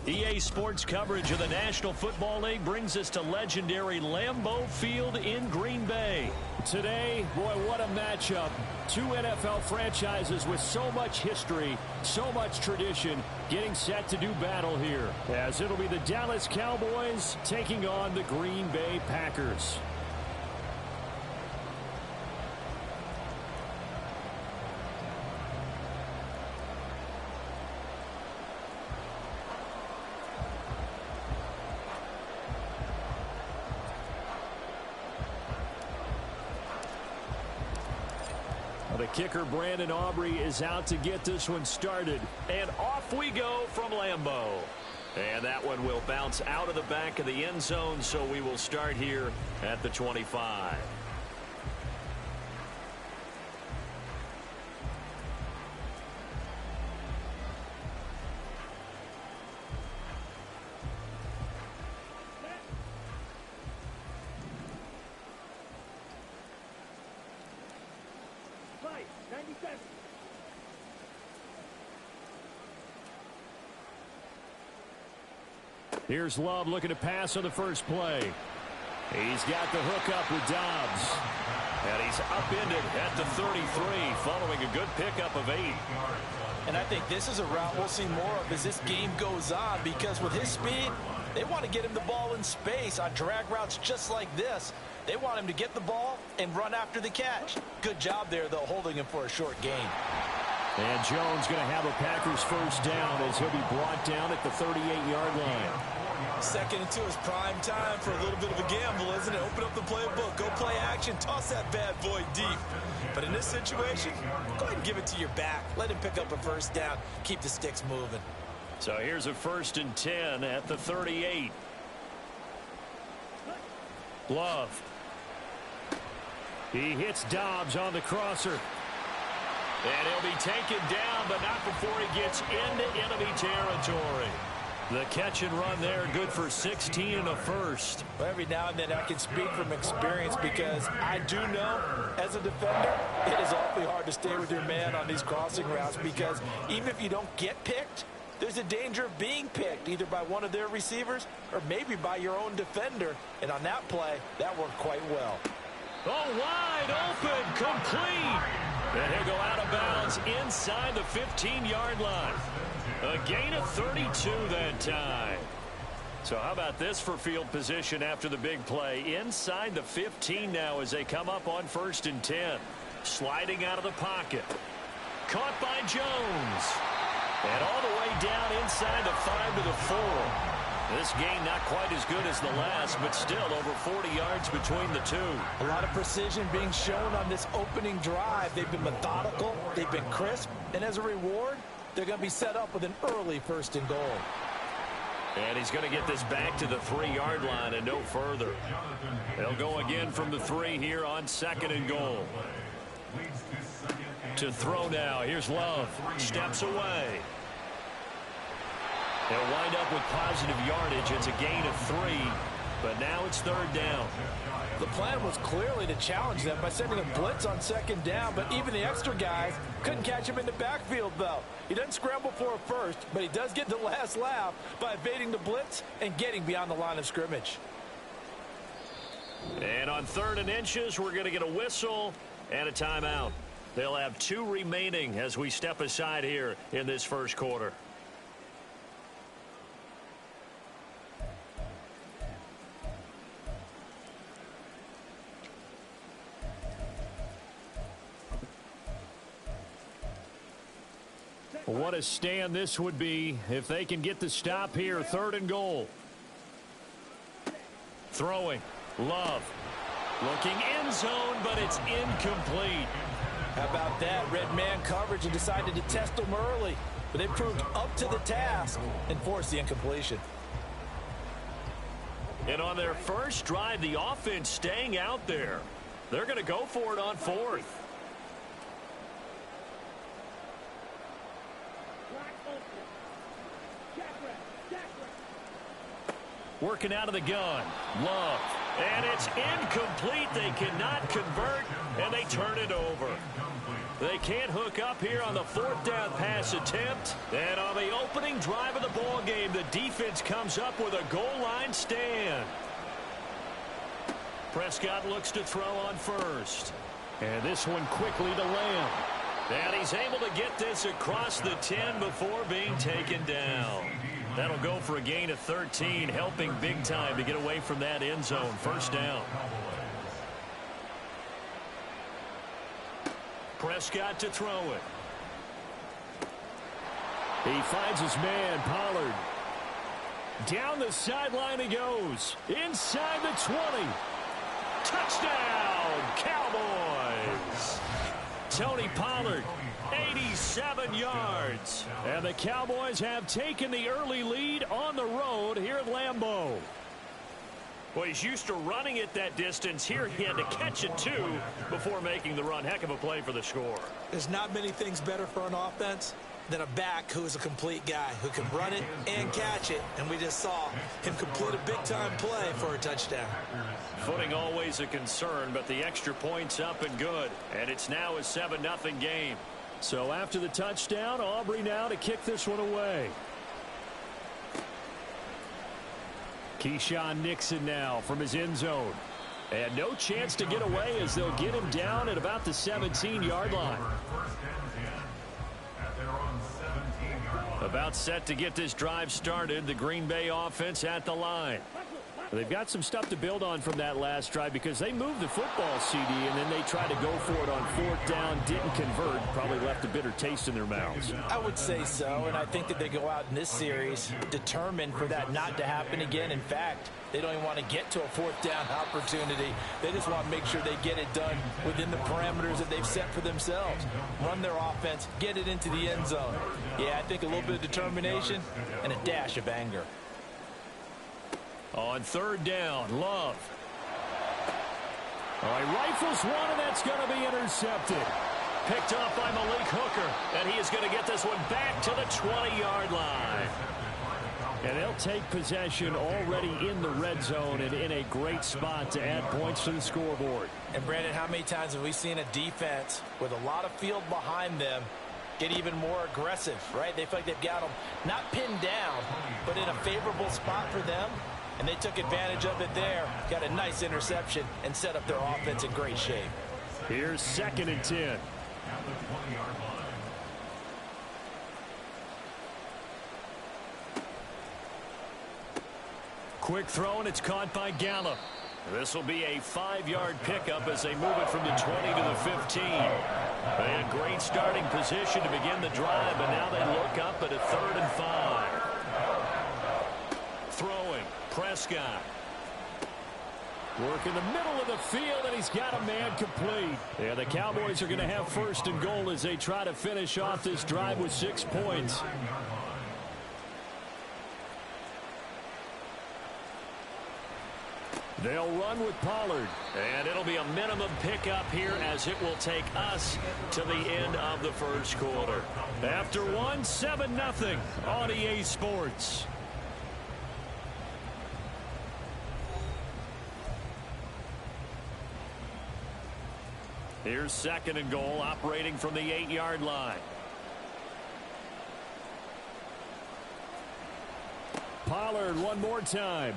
EA Sports coverage of the National Football League brings us to legendary Lambeau Field in Green Bay. Today, boy, what a matchup. Two NFL franchises with so much history, so much tradition, getting set to do battle here, as it'll be the Dallas Cowboys taking on the Green Bay Packers. The kicker, Brandon Aubrey, is out to get this one started. And off we go from Lambeau. And that one will bounce out of the back of the end zone, so we will start here at the 25. Here's Love looking to pass on the first play. He's got the hook up with Dobbs. And he's upended at the 33 following a good pickup of 8. And I think this is a route we'll see more of as this game goes on, because with his speed, they want to get him the ball in space on drag routes just like this. They want him to get the ball and run after the catch. Good job there, though, holding him for a short gain. And Jones going to have a Packers first down as he'll be brought down at the 38-yard line. Second and 2 is prime time for a little bit of a gamble, isn't it? Open up the playbook, go play action, toss that bad boy deep. But in this situation, go ahead and give it to your back. Let him pick up a first down. Keep the sticks moving. So here's a 1st and 10 at the 38. Love. He hits Dobbs on the crosser. And he'll be taken down, but not before he gets into enemy territory. The catch and run there, good for 16 and a first. Well, every now and then I can speak from experience, because I do know, as a defender, it is awfully hard to stay with your man on these crossing routes, because even if you don't get picked, there's a danger of being picked, either by one of their receivers or maybe by your own defender. And on that play, that worked quite well. Oh, wide open, complete. And he'll go out of bounds inside the 15-yard line. A gain of 32 that time. So how about this for field position after the big play? Inside the 15 now as they come up on 1st and 10. Sliding out of the pocket. Caught by Jones. And all the way down inside the 5 to the 4. This gain not quite as good as the last, but still over 40 yards between the two. A lot of precision being shown on this opening drive. They've been methodical, they've been crisp, and as a reward, they're going to be set up with an early 1st and goal. And he's going to get this back to the 3-yard line and no further. They'll go again from the 3 here on 2nd and goal. To throw now, here's Love. Steps away. They'll wind up with positive yardage. It's a gain of 3, but now it's 3rd down. The plan was clearly to challenge them by sending a blitz on 2nd down, but even the extra guys couldn't catch him in the backfield, though. He doesn't scramble for a first, but he does get the last laugh by evading the blitz and getting beyond the line of scrimmage. And on 3rd and inches, we're going to get a whistle and a timeout. They'll have 2 remaining as we step aside here in this first quarter. What a stand this would be if they can get the stop here. 3rd and goal. Throwing. Love. Looking end zone, but it's incomplete. How about that? Red man coverage and decided to test them early. But they proved up to the task and forced the incompletion. And on their first drive, the offense staying out there. They're going to go for it on 4th. Working out of the gun. Love. And it's incomplete. They cannot convert, and they turn it over. They can't hook up here on the 4th down pass attempt. And on the opening drive of the ball game, the defense comes up with a goal line stand. Prescott looks to throw on first. And this one quickly to Lamb. And he's able to get this across the 10 before being taken down. That'll go for a gain of 13, helping big time to get away from that end zone. First down. Prescott to throw it. He finds his man, Pollard. Down the sideline he goes. Inside the 20. Touchdown, Cowboys. Tony Pollard, 87 yards. And the Cowboys have taken the early lead on the road here at Lambeau. Well, he's used to running it that distance. Here he had to catch it, too, before making the run. Heck of a play for the score. There's not many things better for an offense than a back who is a complete guy who can run it and catch it. And we just saw him complete a big-time play for a touchdown. Footing always a concern, but the extra point's up and good. And it's now a 7-0 game. So after the touchdown, Aubrey now to kick this one away. Keyshawn Nixon now from his end zone. And no chance to get away as they'll get him down at about the 17-yard line. About set to get this drive started. The Green Bay offense at the line. They've got some stuff to build on from that last drive because they moved the football, CD, and then they tried to go for it on 4th down, didn't convert, probably left a bitter taste in their mouths. I would say so, and I think that they go out in this series determined for that not to happen again. In fact, they don't even want to get to a 4th down opportunity. They just want to make sure they get it done within the parameters that they've set for themselves. Run their offense, get it into the end zone. Yeah, I think a little bit of determination and a dash of anger. On 3rd down, Love. All right, rifles one, and that's going to be intercepted. Picked off by Malik Hooker, and he is going to get this one back to the 20-yard line. And they'll take possession already in the red zone and in a great spot to add points to the scoreboard. And, Brandon, how many times have we seen a defense with a lot of field behind them get even more aggressive, right? They feel like they've got them not pinned down, but in a favorable spot for them. And they took advantage of it there, got a nice interception, and set up their offense in great shape. Here's 2nd and 10. Quick throw, and it's caught by Gallup. This will be a 5-yard pickup as they move it from the 20 to the 15. They had great starting position to begin the drive, but now they look up at a 3rd and 5. Throwing. Prescott. Work in the middle of the field, and he's got a man complete. Yeah, the Cowboys are going to have 1st and goal as they try to finish off this drive with 6 points. They'll run with Pollard. And it'll be a minimum pickup here as it will take us to the end of the 1st quarter. After 7-0 on EA Sports. Here's 2nd and goal, operating from the 8-yard line. Pollard one more time.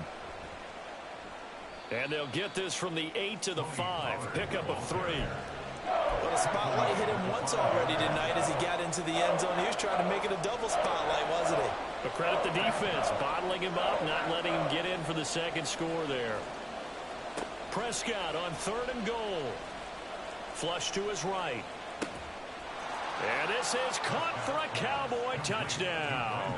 And they'll get this from the 8 to the 5. Pickup of 3. Well, the spotlight hit him once already tonight as he got into the end zone. He was trying to make it a double spotlight, wasn't he? But credit the defense, bottling him up, not letting him get in for the 2nd score there. Prescott on 3rd and goal. Flush to his right. And this is caught for a Cowboy touchdown.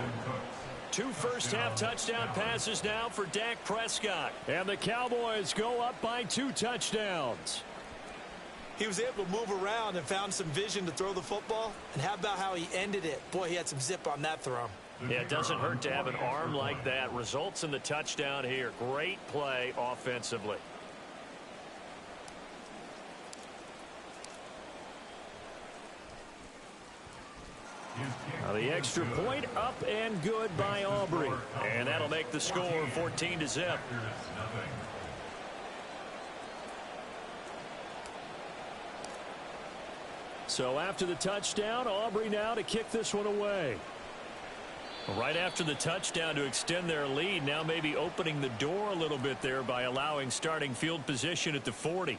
2 first-half touchdown passes now for Dak Prescott. And the Cowboys go up by 2 touchdowns. He was able to move around and found some vision to throw the football. And how about how he ended it? Boy, he had some zip on that throw. Yeah, it doesn't hurt to have an arm like that. Results in the touchdown here. Great play offensively. Now the extra point up and good by Aubrey. And that'll make the score 14-0. So after the touchdown, Aubrey now to kick this one away. Right after the touchdown to extend their lead, now maybe opening the door a little bit there by allowing starting field position at the 40.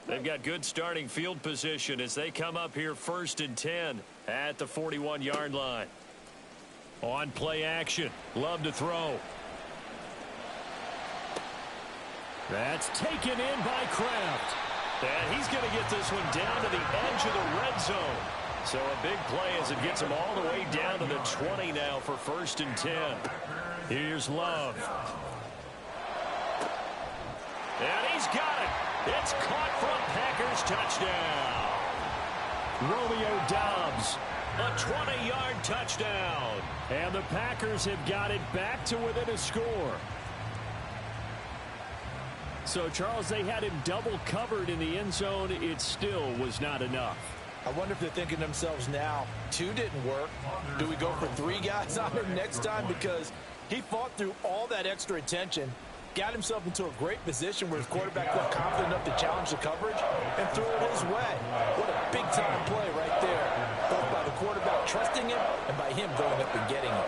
They've got good starting field position as they come up here 1st and 10 at the 41-yard line. On play action. Love to throw. That's taken in by Kraft. And he's going to get this one down to the edge of the red zone. So a big play as it gets him all the way down to the 20 now for 1st and 10. Here's Love. And he's got it. It's caught from Packers touchdown. Romeo Doubs, a 20-yard touchdown. And the Packers have got it back to within a score. So, Charles, they had him double covered in the end zone. It still was not enough. I wonder if they're thinking to themselves now, 2 didn't work. Do we go for 3 guys on him next time? Because he fought through all that extra attention, got himself into a great position where his quarterback felt confident enough to challenge the coverage and threw it his way. What a big-time play right there, both by the quarterback trusting him and by him going up and getting it.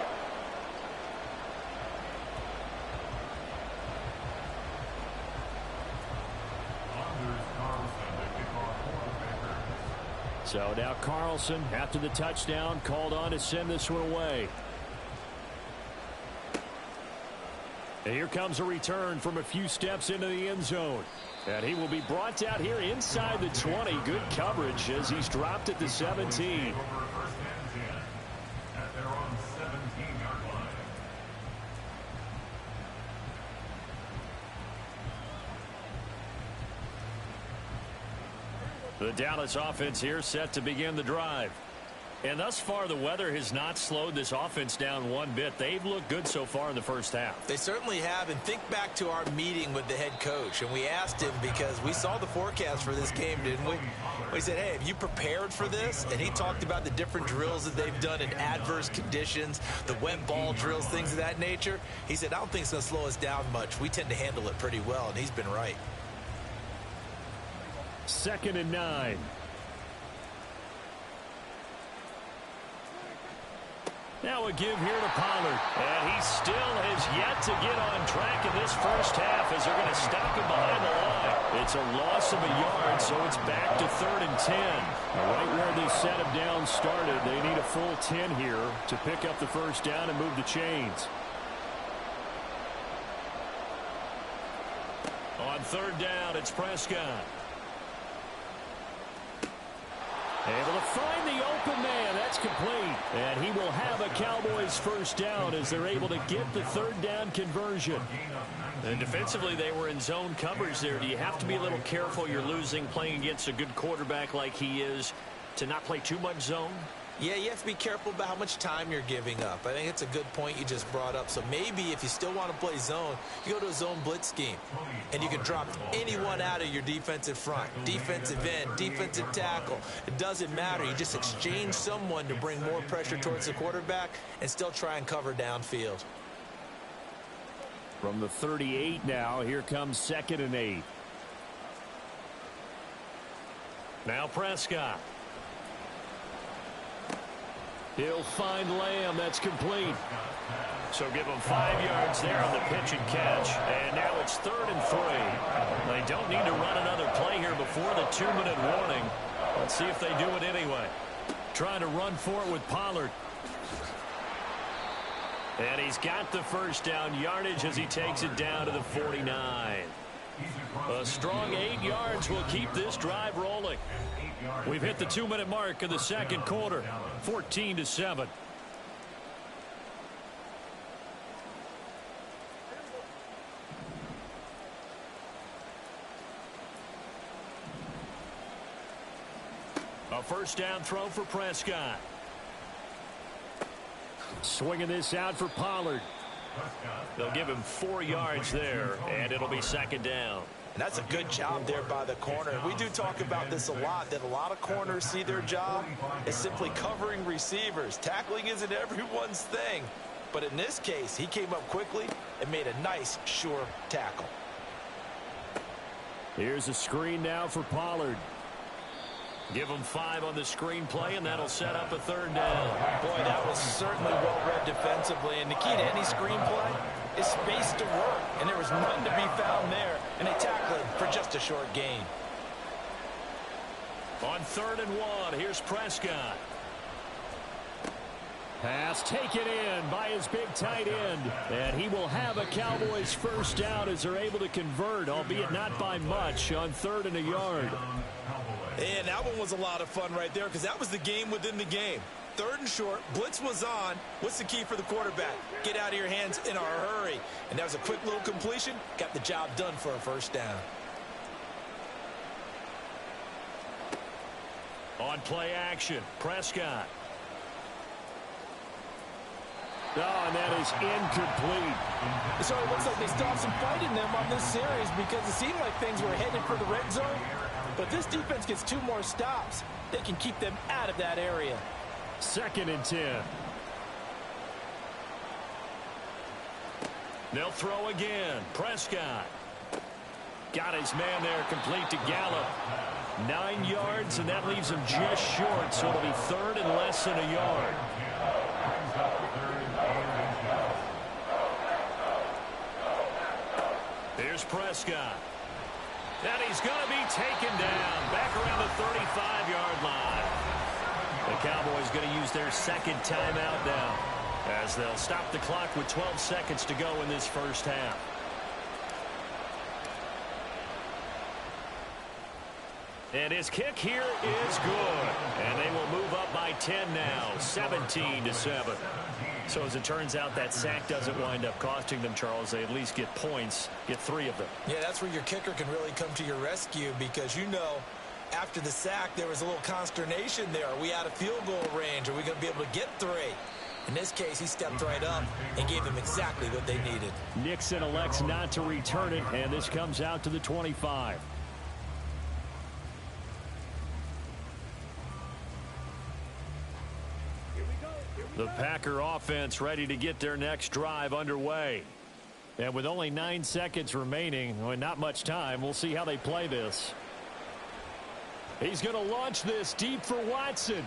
So now Carlson, after the touchdown, called on to send this one away. And here comes a return from a few steps into the end zone. And he will be brought out here inside the 20. Good coverage as he's dropped at the 17. The Dallas offense here set to begin the drive. And thus far, the weather has not slowed this offense down one bit. They've looked good so far in the first half. They certainly have. And think back to our meeting with the head coach. And we asked him because we saw the forecast for this game, didn't we? We said, hey, have you prepared for this? And he talked about the different drills that they've done in adverse conditions, the wet ball drills, things of that nature. He said, I don't think it's going to slow us down much. We tend to handle it pretty well, and he's been right. 2nd and 9. Now a give here to Pollard. And he still has yet to get on track in this first half as they're going to stop him behind the line. It's a loss of a yard, so it's back to 3rd and 10. Right where this set of downs started, they need a full 10 here to pick up the first down and move the chains. On 3rd down, it's Prescott. Able to find the open man. That's complete. And he will have a Cowboys first down as they're able to get the 3rd down conversion. And defensively, they were in zone coverage there. Do you have to be a little careful? You're losing playing against a good quarterback like he is to not play too much zone? Yeah, you have to be careful about how much time you're giving up. I think it's a good point you just brought up. So maybe if you still want to play zone, you go to a zone blitz scheme. And you can drop anyone out of your defensive front. Defensive end, defensive tackle. It doesn't matter. You just exchange someone to bring more pressure towards the quarterback and still try and cover downfield. From the 38 now, here comes 2nd and 8. Now Prescott. He'll find Lamb. That's complete. So give him 5 yards there on the pitch and catch. And now it's 3rd and 3. They don't need to run another play here before the 2-minute warning. Let's see if they do it anyway. Trying to run for it with Pollard. And he's got the first down yardage as he takes it down to the 49. A strong 8 yards will keep this drive rolling. We've hit the 2-minute mark in the second quarter. 14-7. A first down throw for Prescott. Swinging this out for Pollard. They'll give him 4 yards there, and it'll be 2nd down. And that's a good job there by the corner. We do talk about this a lot, that a lot of corners see their job as simply covering receivers. Tackling isn't everyone's thing. But in this case, he came up quickly and made a nice, sure tackle. Here's a screen now for Pollard. Give him 5 on the screen play, and that'll set up a 3rd down. Boy, that was certainly well read defensively. And the key to any screen play is space to work. And there was none to be found there. And they tackled him for just a short gain. On 3rd and 1, here's Prescott. Pass taken in by his big tight end. And he will have a Cowboys 1st down as they're able to convert, albeit not by much, on 3rd and a yard. And that one was a lot of fun right there because that was the game within the game. 3rd and short, blitz was on. What's the key for the quarterback? Get out of your hands in a hurry. And that was a quick little completion. Got the job done for a 1st down. On play action, Prescott. Oh, and that is incomplete. So it looks like they still have some fight in them on this series because it seemed like things were headed for the red zone. But this defense gets 2 more stops. They can keep them out of that area. 2nd and 10. They'll throw again. Prescott. Got his man there, complete to Gallup. 9 yards, and that leaves him just short, so it'll be 3rd and less than a yard. Here's Prescott. And he's going to be taken down back around the 35-yard line. The Cowboys going to use their 2nd timeout now as they'll stop the clock with 12 seconds to go in this 1st half. And his kick here is good. And they will move up by 10 now, 17-7. So as it turns out, that sack doesn't wind up costing them, Charles. They at least get points, get 3 of them. Yeah, that's where your kicker can really come to your rescue because, you know, after the sack, there was a little consternation there. Are we out of field goal range? Are we going to be able to get 3? In this case, he stepped right up and gave them exactly what they needed. Nixon elects not to return it, and this comes out to the 25. The Packer offense ready to get their next drive underway. And with only 9 seconds remaining, well, not much time, we'll see how they play this. He's going to launch this deep for Watson.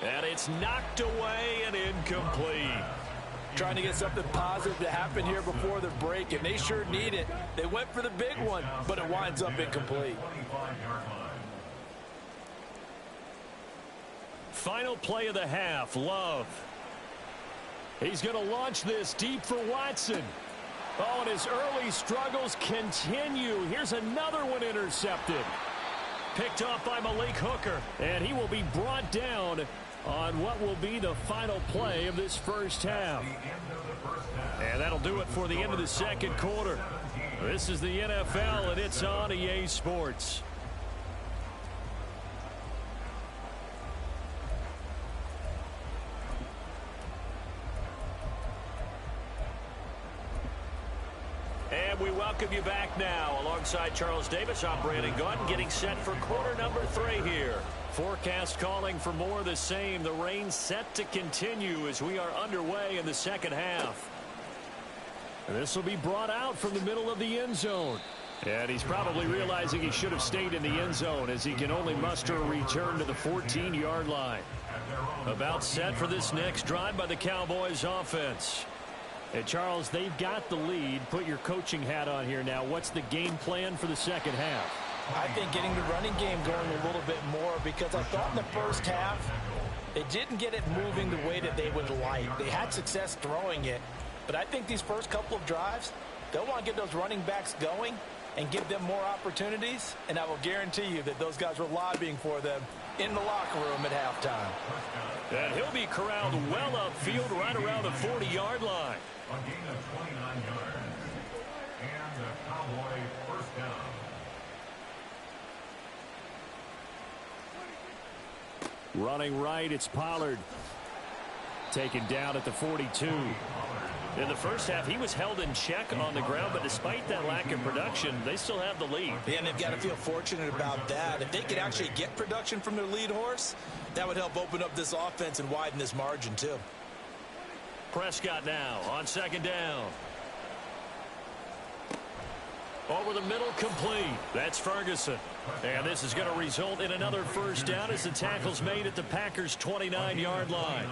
And it's knocked away and incomplete. Trying to get something positive to happen here before the break, and they sure need it. They went for the big one, but it winds up incomplete. Final play of the half, Love. He's going to launch this deep for Watson. Oh, and his early struggles continue. Here's another one intercepted. Picked off by Malik Hooker, and he will be brought down on what will be the final play of this 1st half. And that'll do it for the end of the 2nd quarter. This is the NFL, and it's on EA Sports. And we welcome you back now. Alongside Charles Davis, I'm Brandon Gunn, getting set for quarter number 3 here. Forecast calling for more of the same. The rain set to continue as we are underway in the 2nd half. And this will be brought out from the middle of the end zone. And he's probably realizing he should have stayed in the end zone as he can only muster a return to the 14-yard line. About set for this next drive by the Cowboys offense. And Charles, they've got the lead. Put your coaching hat on here now. What's the game plan for the 2nd half? I think getting the running game going a little bit more because I thought in the 1st half they didn't get it moving the way that they would like. They had success throwing it, but I think these first couple of drives, they'll want to get those running backs going and give them more opportunities, and I will guarantee you that those guys were lobbying for them in the locker room at halftime. And he'll be corralled well upfield right around the 40-yard line. A gain of 29 yards. And the Cowboy 1st down. Running right, it's Pollard. Taken down at the 42. In the 1st half, he was held in check on the ground, but despite that lack of production, they still have the lead. Yeah, and they've got to feel fortunate about that. If they could actually get production from their lead horse, that would help open up this offense and widen this margin, too. Prescott now on second down. Over the middle, complete. That's Ferguson. And this is going to result in another first down as the tackle's made at the Packers' 29-yard line.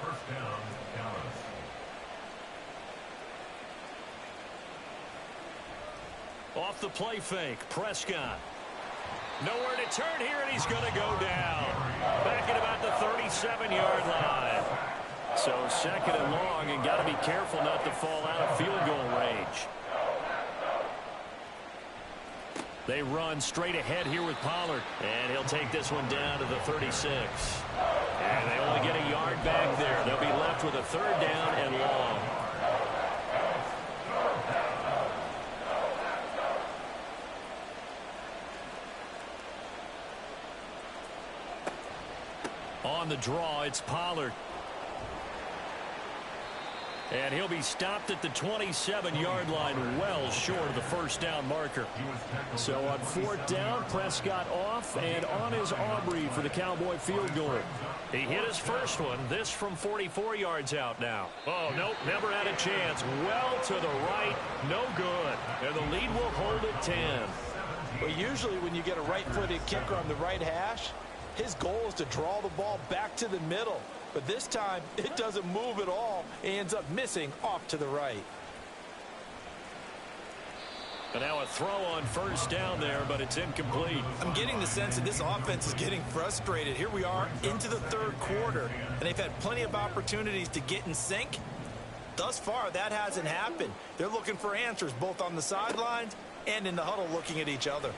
First down, Dallas. Off the play fake, Prescott. Nowhere to turn here, and he's going to go down. Back at about the 37-yard line. So second and long, and got to be careful not to fall out of field goal range. They run straight ahead here with Pollard. And he'll take this one down to the 36. And they only get a yard back there. They'll be left with a third down and long. On the draw, it's Pollard. And he'll be stopped at the 27-yard line, well short of the first down marker. So on fourth down, Prescott off, and on is Aubrey for the Cowboy field goal. He hit his first one, this from 44 yards out now. Oh, nope, never had a chance. Well to the right, no good. And the lead will hold at 10. Well, usually when you get a right-footed kicker on the right hash, his goal is to draw the ball back to the middle. But this time, it doesn't move at all. He ends up missing off to the right. And now a throw on first down there, but it's incomplete. I'm getting the sense that this offense is getting frustrated. Here we are into the third quarter, and they've had plenty of opportunities to get in sync. Thus far, that hasn't happened. They're looking for answers both on the sidelines and in the huddle looking at each other.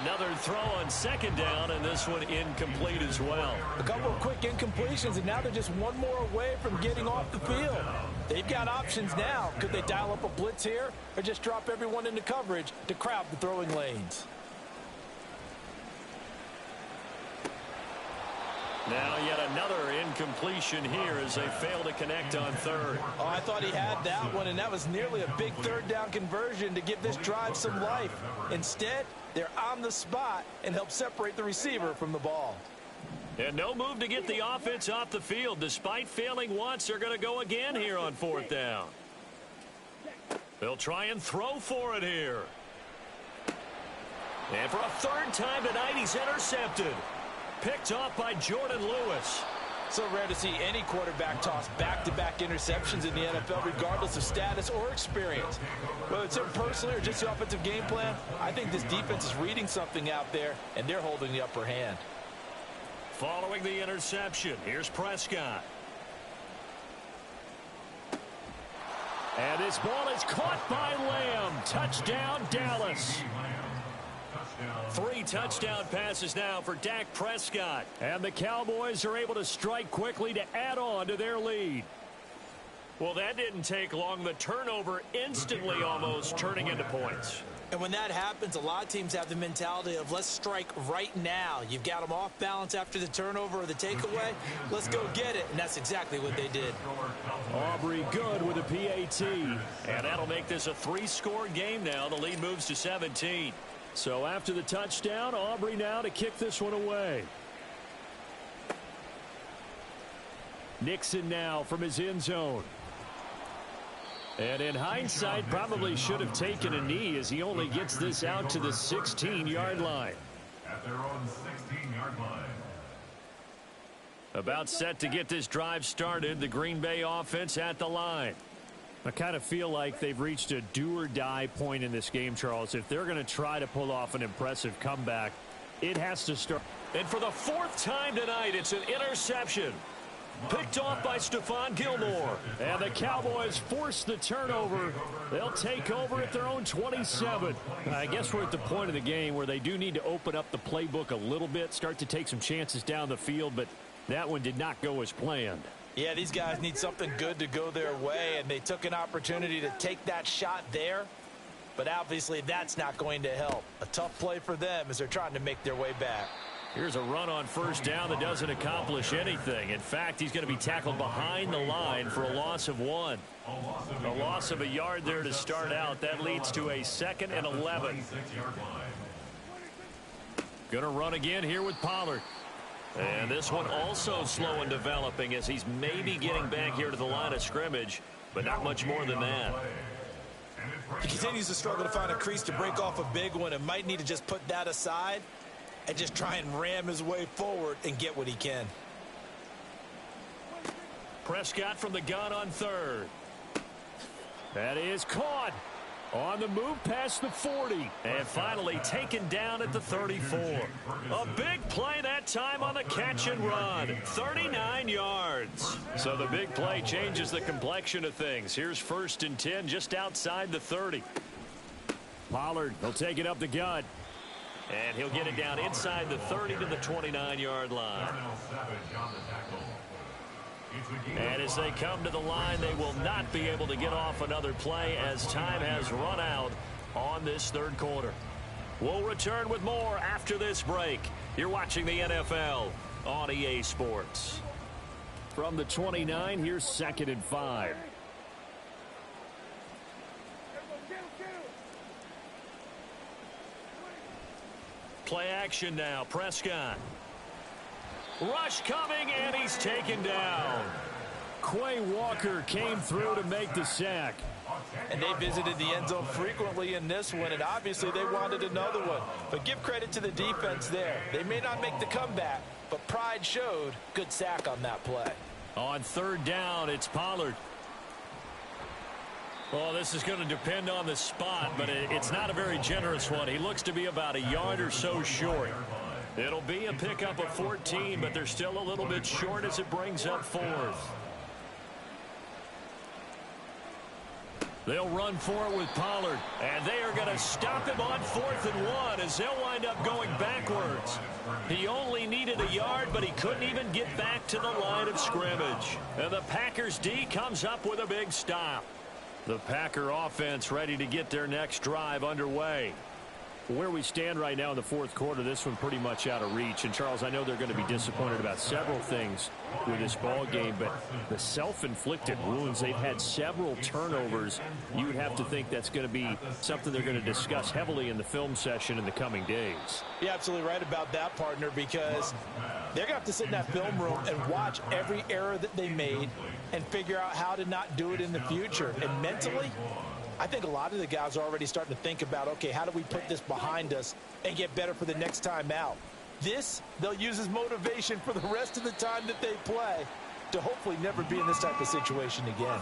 Another throw on second down, and this one incomplete as well. A couple of quick incompletions, and now they're just one more away from getting off the field. They've got options now. Could they dial up a blitz here or just drop everyone into coverage to crowd the throwing lanes? Now yet another incompletion here as they fail to connect on third. Oh, I thought he had that one, and that was nearly a big third down conversion to give this drive some life. Instead, they're on the spot and help separate the receiver from the ball. And no move to get the offense off the field. Despite failing once, they're going to go again here on fourth down. They'll try and throw for it here. And for a third time tonight, he's intercepted. Picked off by Jordan Lewis. So rare to see any quarterback toss back-to-back interceptions in the NFL, regardless of status or experience. Whether it's him personally or just the offensive game plan, I think this defense is reading something out there, and they're holding the upper hand. Following the interception, here's Prescott. And this ball is caught by Lamb. Touchdown, Dallas. 3 touchdown passes now for Dak Prescott. And the Cowboys are able to strike quickly to add on to their lead. Well, that didn't take long. The turnover instantly almost turning into points. And when that happens, a lot of teams have the mentality of let's strike right now. You've got them off balance after the turnover or the takeaway. Let's go get it. And that's exactly what they did. Aubrey good with a PAT. And that'll make this a 3-score game now. The lead moves to 17. So after the touchdown, Aubrey now to kick this one away. Nixon now from his end zone. And in hindsight, probably should have taken a knee as he only gets this out to the 16-yard line. At their own 16-yard line. About set to get this drive started, the Green Bay offense at the line. I kind of feel like they've reached a do-or-die point in this game, Charles. If they're going to try to pull off an impressive comeback, it has to start. And for the 4th time tonight, it's an interception. Picked off by Stephon Gilmore. And the Cowboys force the turnover. They'll take over at their own 27. I guess we're at the point of the game where they do need to open up the playbook a little bit, start to take some chances down the field, but that one did not go as planned. Yeah, these guys need something good to go their way, and they took an opportunity to take that shot there. But obviously, that's not going to help. A tough play for them as they're trying to make their way back. Here's a run on first down that doesn't accomplish anything. In fact, he's going to be tackled behind the line for a loss of 1. A loss of a yard there to start out. That leads to a 2nd and 11. Going to run again here with Pollard. And this one also slow in developing as he's maybe getting back here to the line of scrimmage, but not much more than that. He continues to struggle to find a crease to break off a big one and might need to just put that aside and just try and ram his way forward and get what he can. Prescott from the gun on third. That is caught. On the move past the 40. And finally taken down at the 34. A big play that time on the catch and run. 39 yards. So the big play changes the complexion of things. Here's 1st and 10 just outside the 30. Pollard, he'll take it up the gut. And he'll get it down inside the 30 to the 29-yard line. And as they come to the line, they will not be able to get off another play as time has run out on this third quarter. We'll return with more after this break. You're watching the NFL on EA Sports. From the 29, here's 2nd and 5. Play action now. Prescott. Rush coming, and he's taken down. Quay Walker came through to make the sack. And they visited the end zone frequently in this one, and obviously they wanted another one. But give credit to the defense there. They may not make the comeback, but pride showed. Good sack on that play. On 3rd down, it's Pollard. Well, this is going to depend on the spot, but it's not a very generous one. He looks to be about a yard or so short. It'll be a pickup of 14, but they're still a little bit short as it brings up 4th. They'll run for it with Pollard, and they are going to stop him on 4th and 1 as they'll wind up going backwards. He only needed a yard, but he couldn't even get back to the line of scrimmage. And the Packers D comes up with a big stop. The Packer offense ready to get their next drive underway. Where we stand right now in the 4th quarter, this one pretty much out of reach. And, Charles, I know they're going to be disappointed about several things with this ball game, but the self-inflicted wounds, they've had several turnovers. You would have to think that's going to be something they're going to discuss heavily in the film session in the coming days. You're absolutely right about that, partner, because they're going to have to sit in that film room and watch every error that they made and figure out how to not do it in the future. And mentally, I think a lot of the guys are already starting to think about, okay, how do we put this behind us and get better for the next time out? This, they'll use as motivation for the rest of the time that they play to hopefully never be in this type of situation again.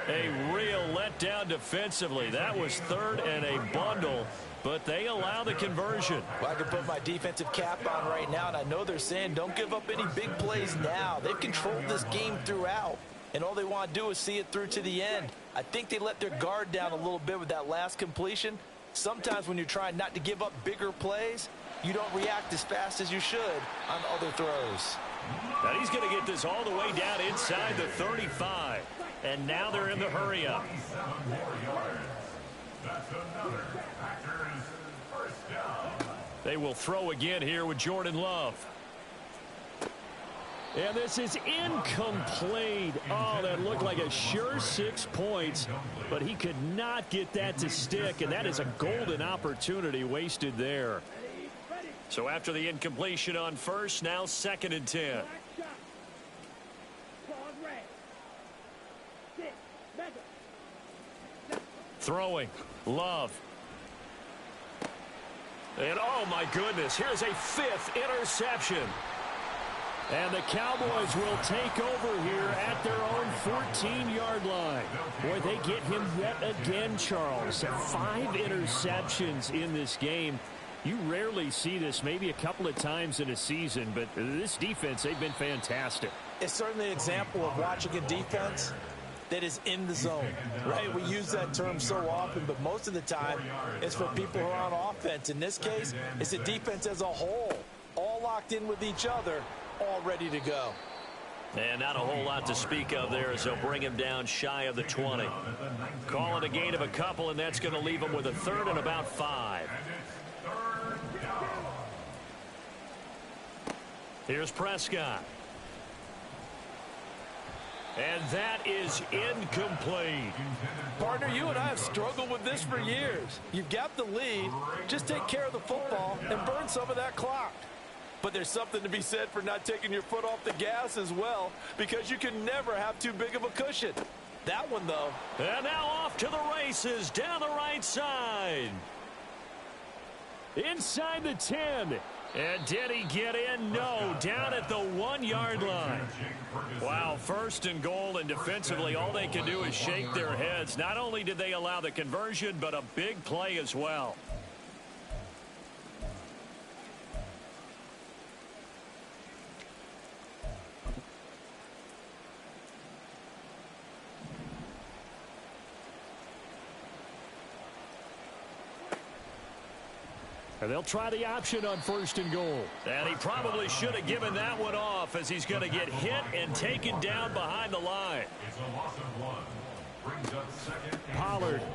A real letdown defensively. That was 3rd and a bundle, but they allow the conversion. Well, I can put my defensive cap on right now, and I know they're saying don't give up any big plays now. They've controlled this game throughout, and all they want to do is see it through to the end. I think they let their guard down a little bit with that last completion. Sometimes when you're trying not to give up bigger plays, you don't react as fast as you should on other throws. And he's going to get this all the way down inside the 35. And now they're in the hurry-up. They will throw again here with Jordan Love. And this is incomplete. Oh, that looked like a sure 6 points, but he could not get that to stick, and that is a golden opportunity wasted there. So after the incompletion on 1st, now 2nd and 10. Throwing. Love. And oh my goodness, here's a 5th interception. And the Cowboys will take over here at their own 14-yard line. Boy, they get him yet again, Charles. 5 interceptions in this game. You rarely see this, maybe a couple of times in a season, but this defense, they've been fantastic. It's certainly an example of watching a defense that is in the zone, right? We use that term so often, but most of the time it's for people who are on offense. In this case, it's a defense as a whole, all locked in with each other, all ready to go. And not a whole lot to speak of there as they'll bring him down shy of the 20. Call it a gain of a couple, and that's going to leave him with a 3rd and about 5. Here's Prescott. And that is incomplete. Partner, you and I have struggled with this for years. You've got the lead. Just take care of the football and burn some of that clock. But there's something to be said for not taking your foot off the gas as well, because you can never have too big of a cushion. That one, though. And now off to the races down the right side. Inside the 10. And did he get in? No, down at the 1-yard line. Wow, first and goal, and defensively all they can do is shake their heads. Not only did they allow the conversion, but a big play as well. And they'll try the option on first and goal. And he probably should have given that one off, as he's going to get hit and taken down behind the line. It's a loss of 1. Brings up second and Pollard at the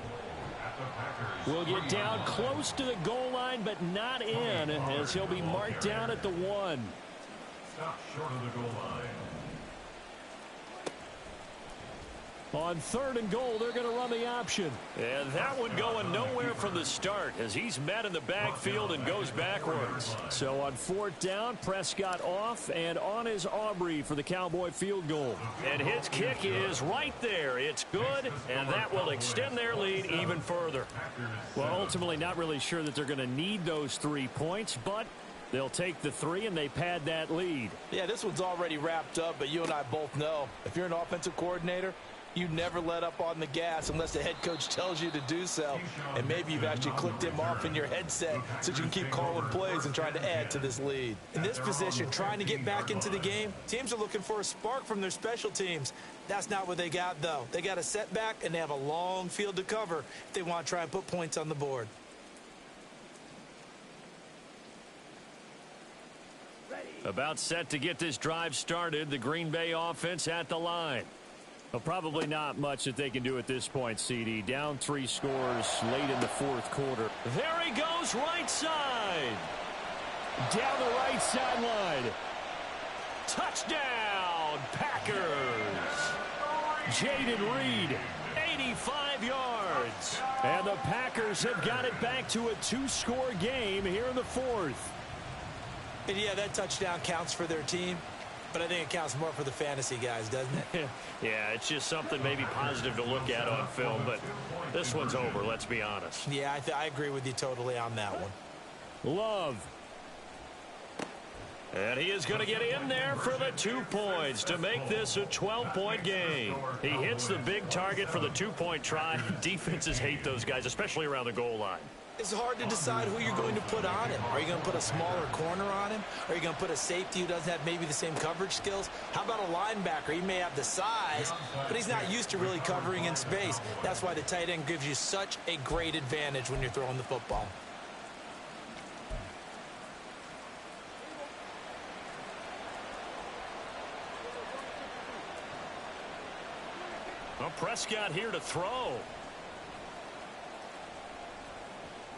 Packers. will get down close to the goal line, but not in, as he'll be marked down at the 1. Stop short of the goal line. On third and goal, they're going to run the option. And that one going nowhere from the start, as he's met in the backfield and goes backwards. So on fourth down, Prescott off and on is Aubrey for the Cowboy field goal. And his kick is right there. It's good, and that will extend their lead even further. Well, ultimately not really sure that they're going to need those 3 points, but they'll take the 3 and they pad that lead. Yeah, this one's already wrapped up, but you and I both know if you're an offensive coordinator, you never let up on the gas unless the head coach tells you to do so. And maybe you've actually clicked him off in your headset so you can keep calling plays and trying to add to this lead. In this position, trying to get back into the game, teams are looking for a spark from their special teams. That's not what they got, though. They got a setback, and they have a long field to cover if they want to try and put points on the board. About set to get this drive started, the Green Bay offense at the line. Well, probably not much that they can do at this point, CD. Down 3 scores late in the fourth quarter. There he goes, right side. Down the right sideline. Touchdown, Packers. Jaden Reed, 85 yards. And the Packers have got it back to a 2-score game here in the fourth. And yeah, that touchdown counts for their team. But I think it counts more for the fantasy guys, doesn't it? Yeah, it's just something maybe positive to look at on film, but this one's over, let's be honest. Yeah, I agree with you totally on that one. Love. And he is going to get in there for the 2 points to make this a 12-point game. He hits the big target for the 2-point try. Defenses hate those guys, especially around the goal line. It's hard to decide who you're going to put on him. Are you going to put a smaller corner on him? Are you going to put a safety who doesn't have maybe the same coverage skills? How about a linebacker? He may have the size, but he's not used to really covering in space. That's why the tight end gives you such a great advantage when you're throwing the football. Well, Prescott here to throw.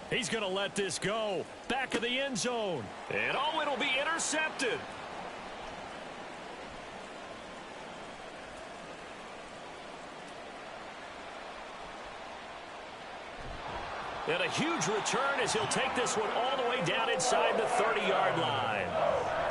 He's going to let this go. Back of the end zone. And oh, it'll be intercepted. And a huge return as he'll take this one all the way down inside the 30-yard line.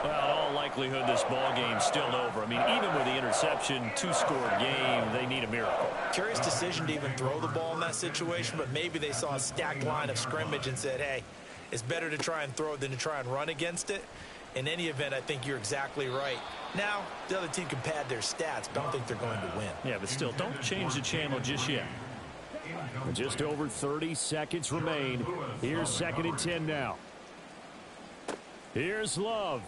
Well, in all likelihood, this ball game's still over. I mean, even with the interception, 2-score game, they need a miracle. Curious decision to even throw the ball in that situation, but maybe they saw a stacked line of scrimmage and said, hey, it's better to try and throw than to try and run against it. In any event, I think you're exactly right. Now, the other team can pad their stats, but I don't think they're going to win. Yeah, but still, don't change the channel just yet. Just over 30 seconds remain. Here's 2nd and 10 now. Here's Love.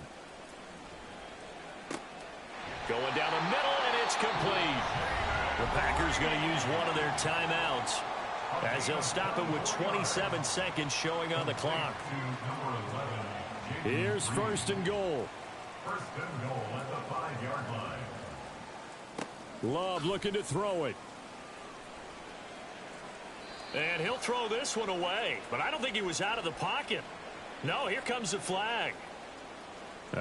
Going down the middle, and it's complete. The Packers going to use one of their timeouts as they'll stop it with 27 seconds showing on the clock. Here's 1st and goal. 1st and goal at the 5-yard line. Love looking to throw it. And he'll throw this one away, but I don't think he was out of the pocket. No, here comes the flag.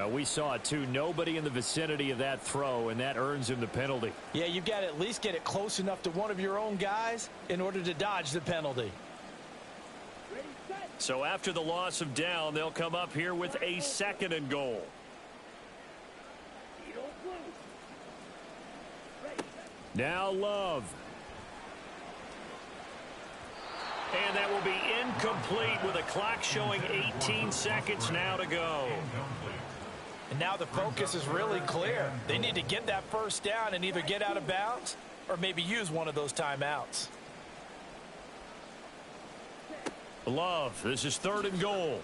We saw it too. Nobody in the vicinity of that throw, and that earns him the penalty. Yeah, you've got to at least get it close enough to one of your own guys in order to dodge the penalty. So after the loss of down, they'll come up here with a 2nd and goal. Now Love. And that will be incomplete with a clock showing 18 seconds now to go. And now the focus is really clear. They need to get that first down and either get out of bounds or maybe use one of those timeouts. Love, this is 3rd and goal.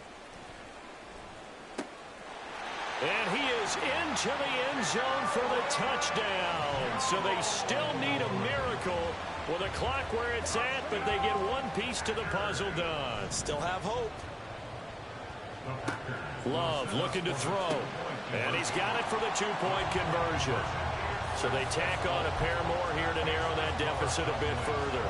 And he is into the end zone for the touchdown. So they still need a miracle with a clock where it's at, but they get one piece to the puzzle done. Still have hope. Love looking to throw. And he's got it for the 2-point conversion. So they tack on a pair more here to narrow that deficit a bit further.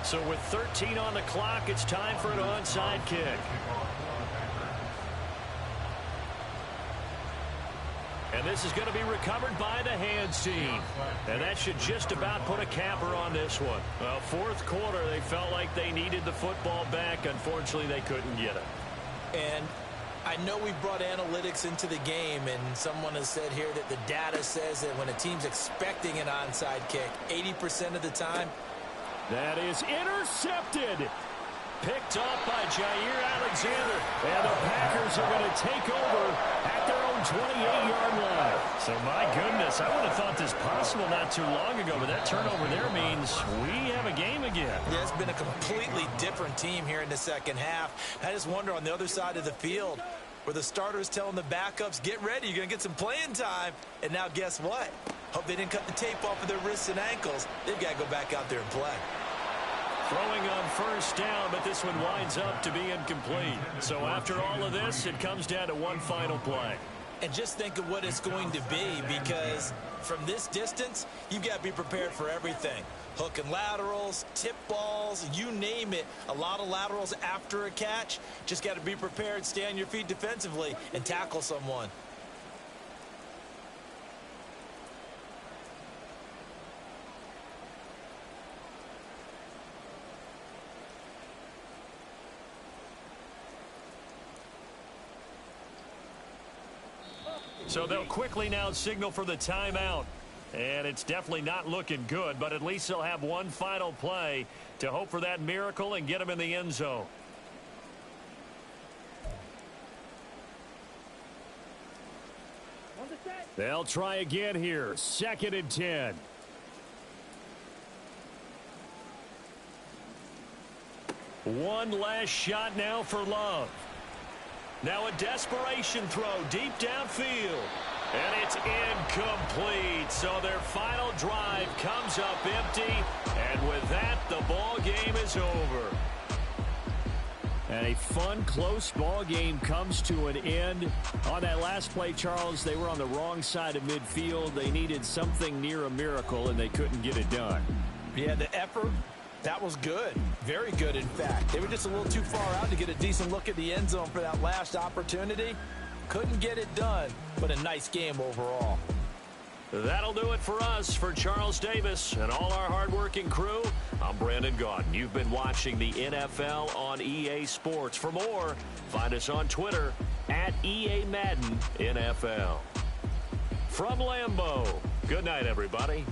So with 13 on the clock, it's time for an onside kick. And this is going to be recovered by the hands team. And that should just about put a capper on this one. Well, 4th quarter, they felt like they needed the football back. Unfortunately, they couldn't get it. And I know we brought analytics into the game, and someone has said here that the data says that when a team's expecting an onside kick, 80% of the time, that is intercepted. Picked off by Jair Alexander. And the Packers are going to take over at their own 28-yard line. So, my goodness, I would have thought this possible not too long ago, but that turnover there means we have a game again. Yeah, it's been a completely different team here in the second half. I just wonder on the other side of the field where the starters telling the backups, get ready, you're going to get some playing time. And now guess what? Hope they didn't cut the tape off of their wrists and ankles. They've got to go back out there and play. Throwing on first down, but this one winds up to be incomplete. So after all of this, it comes down to one final play. And just think of what it's going to be, because from this distance, you've got to be prepared for everything. Hook and laterals, tip balls, you name it. A lot of laterals after a catch. Just got to be prepared, stay on your feet defensively, and tackle someone. So they'll quickly now signal for the timeout. And it's definitely not looking good, but at least they'll have one final play to hope for that miracle and get them in the end zone. They'll try again here. 2nd and 10. One last shot now for Love. Now a desperation throw deep downfield. And it's incomplete. So their final drive comes up empty. And with that, the ball game is over. And a fun, close ball game comes to an end. On that last play, Charles, they were on the wrong side of midfield. They needed something near a miracle, and they couldn't get it done. Yeah, the effort, that was good. Very good, in fact. They were just a little too far out to get a decent look at the end zone for that last opportunity. Couldn't get it done, but a nice game overall. That'll do it for us. For Charles Davis and all our hardworking crew, I'm Brandon Gaudin. You've been watching the NFL on EA Sports. For more, find us on Twitter at EA Madden NFL. From Lambeau, good night, everybody.